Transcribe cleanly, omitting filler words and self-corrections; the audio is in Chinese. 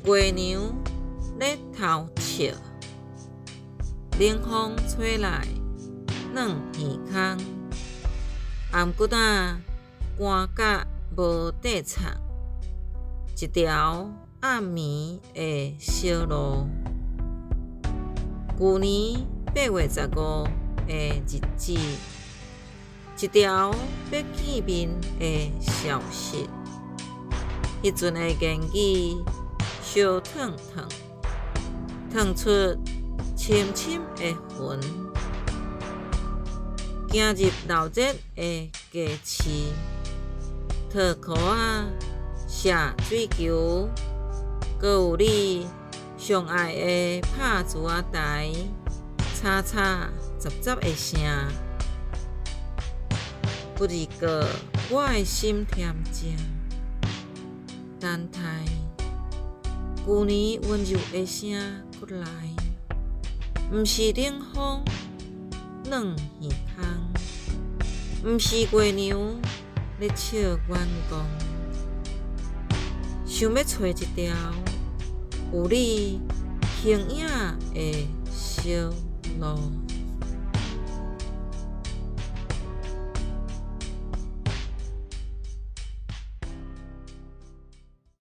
月娘咧偷笑，冷风吹来软耳孔，颔骨仔寒甲无地藏，一条暗暝的小路。旧年8月15的日子，一条要见面的消息。迄阵的言语烧烫烫，烫出深深的魂。行入闹热的街市，套裤仔、射水球，阁有你上爱的拍珠仔台，吵吵杂杂的声。不二过，我的心恬静，等待旧年温柔的声搁来，毋是冷风软耳孔，毋是月娘咧笑月光，想要找一条有你形影的小路。